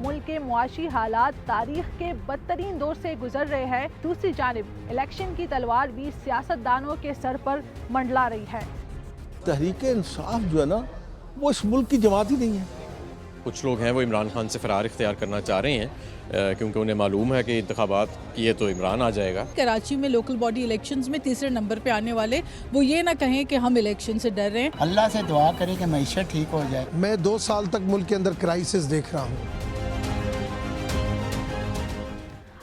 मुल्क के मुआशी हालात तारीख के बदतरीन दौर से गुजर रहे हैं, दूसरी जानिब इलेक्शन की तलवार भी सियासतदानों के सर पर मंडला रही है। तहरीक इंसाफ जो है ना, वो इस मुल्क की जमात ही नहीं है। कुछ लोग हैं वो इमरान खान से फरार इख्तियार करना चाह रहे हैं क्योंकि उन्हें मालूम है कि इंतखाबात किए तो इमरान आ जाएगा। कराची में लोकल बॉडी इलेक्शंस में तीसरे नंबर पे आने वाले वो ये ना कहें कि हम इलेक्शन से डर रहे हैं। अल्लाह से दुआ करें कि मईशत ठीक हो जाए। मैं 2 साल तक मुल्क के अंदर क्राइसिस देख रहा हूँ।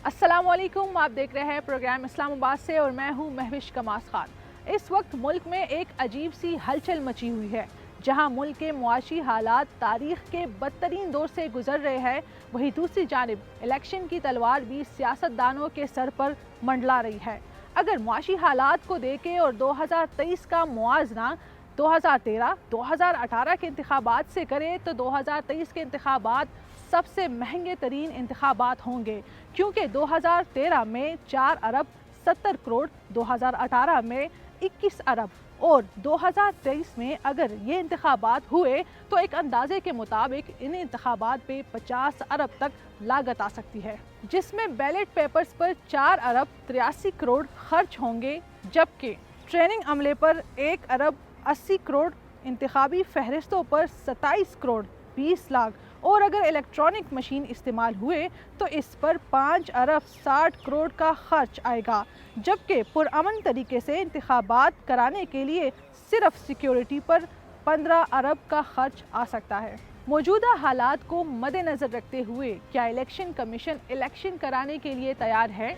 अस्सलाम वालेकुम, आप देख रहे हैं प्रोग्राम इस्लामाबाद से और मैं हूँ महविश कमास खान। इस वक्त मुल्क में एक अजीब सी हलचल मची हुई है। जहां मुल्क के मुआशी हालात तारीख के बदतरीन दौर से गुजर रहे हैं, वहीं दूसरी जानिब इलेक्शन की तलवार भी सियासतदानों के सर पर मंडला रही है। अगर मुआशी हालात को देखें और 2023 का मुआवजना 2013-2018 के इंतखाबात से करें तो 2023 के इंतखाबात सबसे महंगे तरीन इंतखाबात होंगे, क्योंकि 2013 में 4 अरब 70 करोड़, 2018 में 21 अरब और 2023 में अगर ये इंतखाबात हुए तो एक अंदाजे के मुताबिक इन इंतखाबात पे 50 अरब तक लागत आ सकती है, जिसमें बैलेट पेपर्स पर 4 अरब 83 करोड़ खर्च होंगे, जबकि ट्रेनिंग अमले पर 1 अरब 80 करोड़, इंतखाबी फहरिस्तों पर 27 करोड़ 20 लाख और अगर इलेक्ट्रॉनिक मशीन इस्तेमाल हुए तो इस पर 5 अरब 60 करोड़ का खर्च आएगा, जबकि पुरअमन तरीके से इंतखाबात कराने के लिए सिर्फ सिक्योरिटी पर 15 अरब का खर्च आ सकता है। मौजूदा हालात को मद्देनज़र रखते हुए क्या इलेक्शन कमीशन इलेक्शन कराने के लिए तैयार है?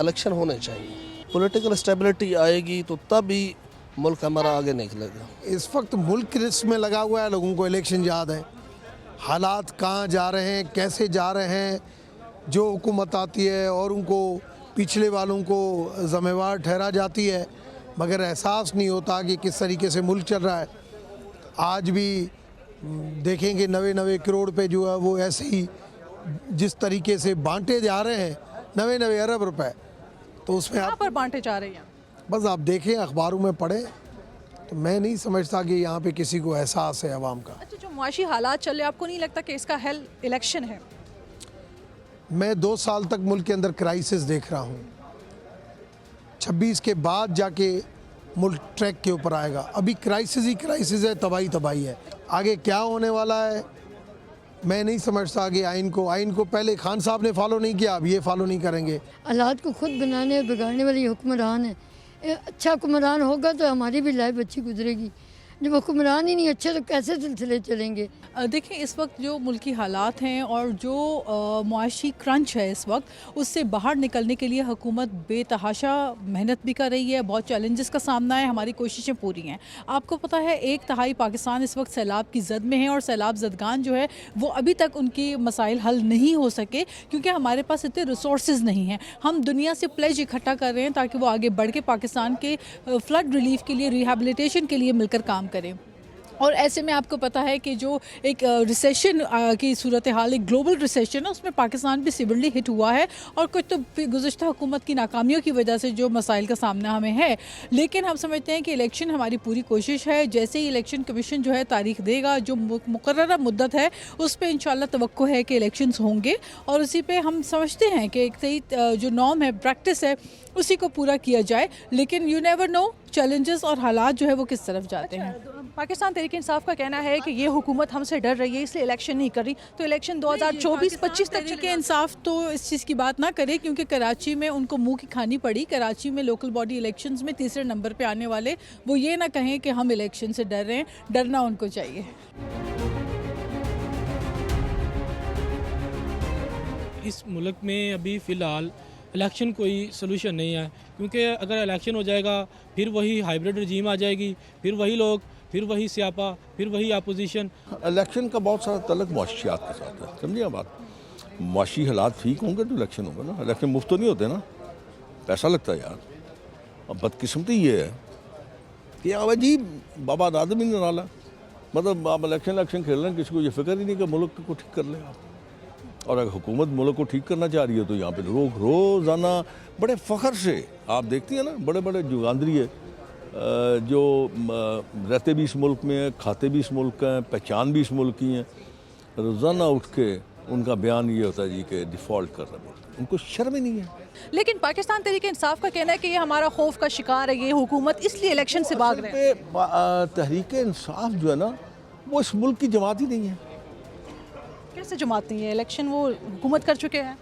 इलेक्शन होने चाहिए, पॉलिटिकल स्टेबिलिटी आएगी तो तब ही मुल्क हमारा आगे निकलेगा। इस वक्त मुल्क रिस्क में लगा हुआ है, लोगों को इलेक्शन याद है, हालात कहाँ जा रहे हैं, कैसे जा रहे हैं। जो हुकूमत आती है और उनको पिछले वालों को ज़िम्मेवार ठहरा जाती है, मगर एहसास नहीं होता कि किस तरीके से मुल्क चल रहा है। आज भी देखेंगे 90 करोड़ पे जो है वो ऐसे ही जिस तरीके से बांटे जा रहे हैं, 90 अरब रुपए, तो उसमें कहाँ पर बांटे जा रहे हैं? बस आप देखें, अखबारों में पढ़ें, तो मैं नहीं समझता कि यहाँ पे किसी को एहसास है अवाम का। अच्छा, जो मुआशी हालात चल रहे, आपको नहीं लगता कि इसका हल इलेक्शन है? मैं 2 साल तक मुल्क के अंदर क्राइसिस देख रहा हूँ। 26 के बाद जाके मुल्क ट्रैक के ऊपर आएगा। अभी क्राइसिस ही क्राइसिस है, तबाही है। आगे क्या होने वाला है मैं नहीं समझता कि आइन को पहले खान साहब ने फॉलो नहीं किया, अब ये फॉलो नहीं करेंगे। हालात को खुद बनाने और बिगाड़ने वाली हुक्मरान है। अच्छा हुक्मरान होगा तो हमारी भी लाइफ अच्छी गुजरेगी। जब हुक्मरान ही नहीं अच्छे तो कैसे सिलसिले चलेंगे? देखिए, इस वक्त जो मुल्की हालात हैं और जो मुआशी क्रंच है इस वक्त, उससे बाहर निकलने के लिए हुकूमत बेतहाशा मेहनत भी कर रही है। बहुत चैलेंजेस का सामना है, हमारी कोशिशें पूरी हैं। आपको पता है 1/3 पाकिस्तान इस वक्त सैलाब की जद में है और सैलाब जदगान जो है वो अभी तक उनकी मसाइल हल नहीं हो सके, क्योंकि हमारे पास इतने रिसोर्स नहीं हैं। हम दुनिया से प्लेज इकट्ठा कर रहे हैं ताकि वो आगे बढ़ के पाकिस्तान के फ्लड रिलीफ के लिए, रिहैबिलिटेशन के लिए मिलकर काम करें। और ऐसे में आपको पता है कि जो एक रिसेशन की सूरत हाल, एक ग्लोबल रिसेशन है, उसमें पाकिस्तान भी सिवियरली हिट हुआ है और कुछ तो गुज़श्ता हुकूमत की नाकामियों की वजह से जो मसाइल का सामना हमें है। लेकिन हम समझते हैं कि इलेक्शन हमारी पूरी कोशिश है। जैसे ही इलेक्शन कमीशन जो है तारीख देगा, जो मुकर्ररा मुद्दत है उस पर इंशाल्लाह तवक्को है कि इलेक्शंस होंगे और उसी पे हम समझते हैं कि एक सही जो नॉर्म है, प्रैक्टिस है, उसी को पूरा किया जाए। लेकिन यू नेवर नो चैलेंजेस और हालात जो है वो किस तरफ जाते हैं। पाकिस्तान तहरीक इंसाफ का कहना है कि ये हुकूमत हमसे डर रही है इसलिए इलेक्शन नहीं कर रही, तो इलेक्शन 2024-25 तक तहरीक इंसाफ तो इस चीज़ की बात ना करे, क्योंकि कराची में उनको मुंह की खानी पड़ी। कराची में लोकल बॉडी इलेक्शंस में तीसरे नंबर पे आने वाले वो ये ना कहें कि हम इलेक्शन से डर रहे हैं, डरना उनको चाहिए। इस मुल्क में अभी फ़िलहाल इलेक्शन कोई सलूशन नहीं है, क्योंकि अगर इलेक्शन हो जाएगा फिर वही हाइब्रिड रजीम आ जाएगी, फिर वही लोग, फिर वही स्यापा, फिर वही अपोजिशन। इलेक्शन का बहुत सारा तल्लुक मुआशियात के साथ है, समझिए आप बात। मुआशी हालात ठीक होंगे तो इलेक्शन होगा ना। इलेक्शन मुफ्त तो नहीं होते ना, पैसा लगता है यार। अब बदकिस्मती ये है कि अब जी बाबा आदमी नहीं डाला, मतलब आप इलेक्शन खेल रहे हैं, किसी को ये फिक्र ही नहीं कि मुल्क को ठीक कर ले आप। और अगर हुकूमत मुल्क को ठीक करना चाह रही है तो यहाँ पे लोग रोज़ाना बड़े फ़ख्र से, आप देखती हैं ना, बड़े बड़े जुगांदरी है जो रहते भी इस मुल्क में हैं, खाते भी इस मुल्क का हैं, पहचान भी इस मुल्क की हैं, रोज़ाना उठ के उनका बयान ये होता है जी कि डिफ़ॉल्ट कर रहे हैं, उनको शर्म ही नहीं है। लेकिन पाकिस्तान तहरीक इंसाफ का कहना है कि ये हमारा खौफ का शिकार है ये हुकूमत, इसलिए इलेक्शन से भाग रहे हैं। तहरीक इंसाफ जो है ना, वो इस मुल्क की जमात ही नहीं है। कैसे जमात नहीं है? इलेक्शन वो हुकूमत कर चुके हैं।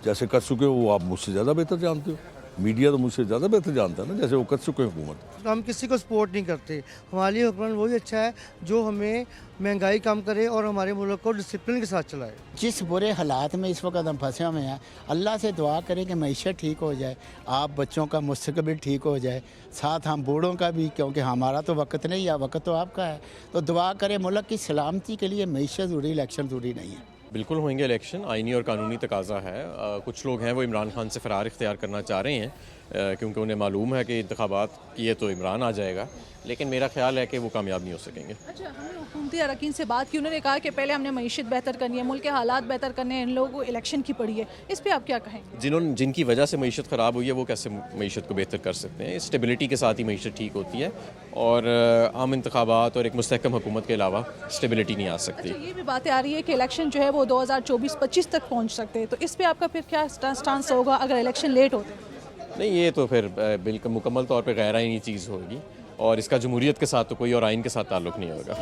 जैसे कर चुके हो वो आप मुझसे ज़्यादा बेहतर जानते हो, मीडिया तो मुझसे ज़्यादा बेहतर जानता है ना, जैसे वो कर चुके हैं हुकूमत। हम किसी को सपोर्ट नहीं करते, हमारे लिए हुक्मरान वही अच्छा है जो हमें महंगाई कम करे और हमारे मुल्क को डिसिप्लिन के साथ चलाए। जिस बुरे हालात में इस वक्त हम फंसे हुए हैं, अल्लाह से दुआ करें कि मईशत ठीक हो जाए, आप बच्चों का मुस्तकबिल ठीक हो जाए, साथ हम बूढ़ों का भी, क्योंकि हमारा तो वक्त नहीं है, वक्त तो आपका है। तो दुआ करें मुल्क की सलामती के लिए मईशत ज़रूरी, इलेक्शन ज़रूरी नहीं है। बिल्कुल होंगे इलेक्शन, आइनी और कानूनी तकाजा है। कुछ लोग हैं वो इमरान खान से फ़रार इख्तियार करना चाह रहे हैं क्योंकि उन्हें मालूम है कि इंतखाबात किए तो इमरान आ जाएगा, लेकिन मेरा ख्याल है कि वो कामयाब नहीं हो सकेंगे। अच्छा, हमने हुकूमती अरकान से बात की, उन्होंने कहा कि पहले हमने मईशत बेहतर करनी है, मुल्क के हालात बेहतर करने हैं, इन लोगों को इलेक्शन की पड़ी है। इस पर आप क्या कहेंगे? जिनकी वजह से मईशत ख़राब हुई है वो कैसे मईशत को बेहतर कर सकते हैं? स्टेबिलिटी के साथ ही मईशत ठीक होती है और आम इंतखाबात और एक मुस्तहकम हुकूमत के अलावा स्टेबिलिटी नहीं आ सकती। अच्छा, ये भी बातें आ रही है कि इलेक्शन जो है वो 2024-25 तक पहुँच सकते हैं, तो इस पर आपका फिर क्या स्टांस होगा अगर इलेक्शन लेट होते हैं? नहीं, ये तो फिर बिल्कुल मुकम्मल तौर पे गैर आइनी चीज़ होगी और इसका जमहूरियत के साथ तो कोई और आइन के साथ ताल्लुक़ नहीं होगा।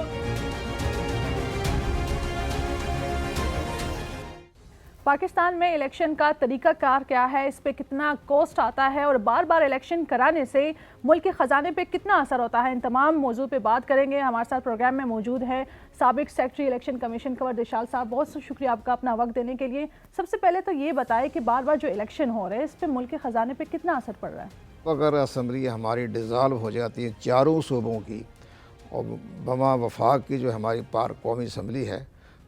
पाकिस्तान में इलेक्शन का तरीक़ाकार क्या है, इस पे कितना कॉस्ट आता है और बार बार इलेक्शन कराने से मुल्क के ख़जाने पे कितना असर होता है, इन तमाम मौजू पे बात करेंगे। हमारे साथ प्रोग्राम में मौजूद है साबिक सेक्रेटरी इलेक्शन कमीशन कंवर दिशाल साहब, बहुत शुक्रिया आपका अपना वक्त देने के लिए। सबसे पहले तो ये बताएं कि बार बार जो इलेक्शन हो रहे हैं इस पर मुल्क के ख़जाने पर कितना असर पड़ रहा है? अगर असम्बली हमारी डिज़ाल्व हो जाती है चारों सूबों की और बमा वफाक की जो हमारी पार कौमी असम्बली है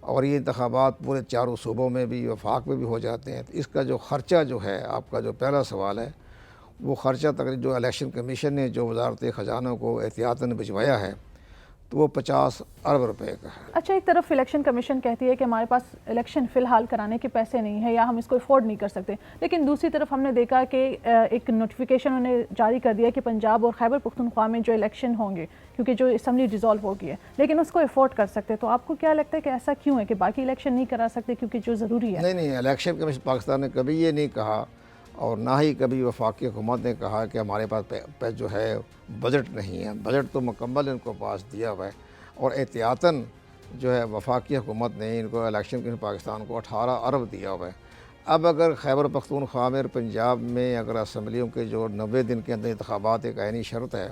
और ये इंतखाबात पूरे चारों सूबों में भी वफाक में भी हो जाते हैं, तो इसका जो ख़र्चा जो है, आपका जो पहला सवाल है, वो ख़र्चा तकरीबन जो इलेक्शन कमीशन ने जो वजारत ख़जाना को एहतियातन भिजवाया है तो वो 50 अरब रुपए का है। अच्छा, एक तरफ इलेक्शन कमीशन कहती है कि हमारे पास इलेक्शन फ़िलहाल कराने के पैसे नहीं है या हम इसको अफोर्ड नहीं कर सकते, लेकिन दूसरी तरफ हमने देखा कि एक नोटिफिकेशन उन्होंने जारी कर दिया कि पंजाब और खैबर पख्तूनख्वा में जो इलेक्शन होंगे, क्योंकि जो असम्बली डिज़ोल्व हो गई है, लेकिन उसको अफोर्ड कर सकते। तो आपको क्या लगता है कि ऐसा क्यों है कि बाकी इलेक्शन नहीं करा सकते क्योंकि जो ज़रूरी है? नहीं, इलेक्शन कमीशन पाकिस्तान ने कभी ये नहीं कहा और ना ही कभी वफाकी हुकूमत ने कहा कि हमारे पास जो है बजट नहीं है। बजट तो मुकम्मल इनको पास दिया हुआ है और एहतियातन जो है वफाकी हुकूमत ने इनको इलेक्शन कमीशन पाकिस्तान को 18 अरब दिया हुआ है। अब अगर खैबर पख्तूनख्वा में और पंजाब में अगर असम्बलियों के जो 90 दिन के अंदर इंतखाबात एक आइनी शर्त है,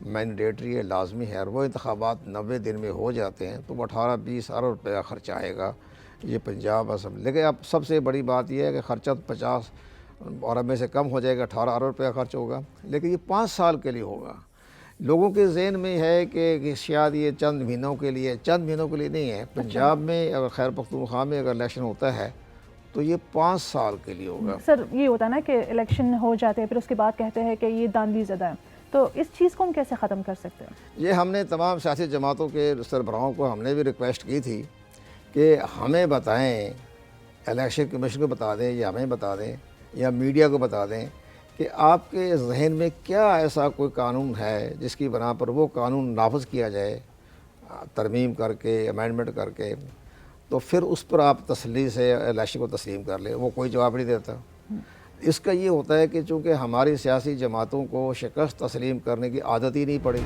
मैंडेटरी है, लाजमी है, और वो इंतखाबात 90 दिन में हो जाते हैं तो 18-20 अरब रुपये का ख़र्चा आएगा ये पंजाब असम्बली। लेकिन अब सबसे बड़ी बात यह है कि ख़र्चा तो 50 अरब में से कम हो जाएगा, 18 अरब रुपये का खर्च होगा, लेकिन ये 5 साल के लिए होगा। लोगों के जहन में है कि शायद ये चंद महीनों के लिए नहीं है। पंजाब में अगर खैबर पख्तूनख्वा में अगर इलेक्शन होता है तो ये 5 साल के लिए होगा। सर, ये होता है ना कि इलेक्शन हो जाते हैं फिर उसके बाद कहते हैं कि ये दानवी ज़दा है, तो इस चीज़ को हम कैसे ख़त्म कर सकते हैं? ये हमने तमाम सियासी जमातों के सरबराहों को हमने भी रिक्वेस्ट की थी कि हमें बताएं, इलेक्शन कमीशन को बता दें या हमें बता दें या मीडिया को बता दें कि आपके जहन में क्या ऐसा कोई कानून है जिसकी बना पर वो कानून नाफज किया जाए, तरमीम करके, अमेंडमेंट करके, तो फिर उस पर आप तसल्ली से इलेक्शन को तस्लीम कर लें। वो कोई जवाब नहीं देता। इसका ये होता है कि चूँकि हमारी सियासी जमातों को शिकस्त तस्लीम करने की आदत ही नहीं पड़ी।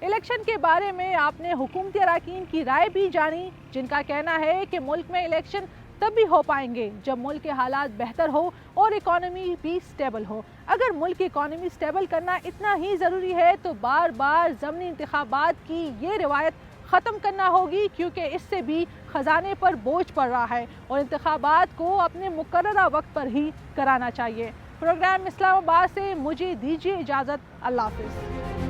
इलेक्शन के बारे में आपने हुकूमती अरकान की राय भी जानी, जिनका कहना है कि मुल्क में इलेक्शन तब भी हो पाएंगे जब मुल्क के हालात बेहतर हो और इकॉनमी भी स्टेबल हो। अगर मुल्क की इकॉनमी स्टेबल करना इतना ही ज़रूरी है तो बार बार ज़मीनी इंतखाबात की ये रिवायत ख़त्म करना होगी, क्योंकि इससे भी ख़जाने पर बोझ पड़ रहा है और इंतखाबात को अपने मुकर्ररा वक्त पर ही कराना चाहिए। प्रोग्राम इस्लामाबाद से मुझे दीजिए इजाज़त। अल्लाह हाफ़िज़।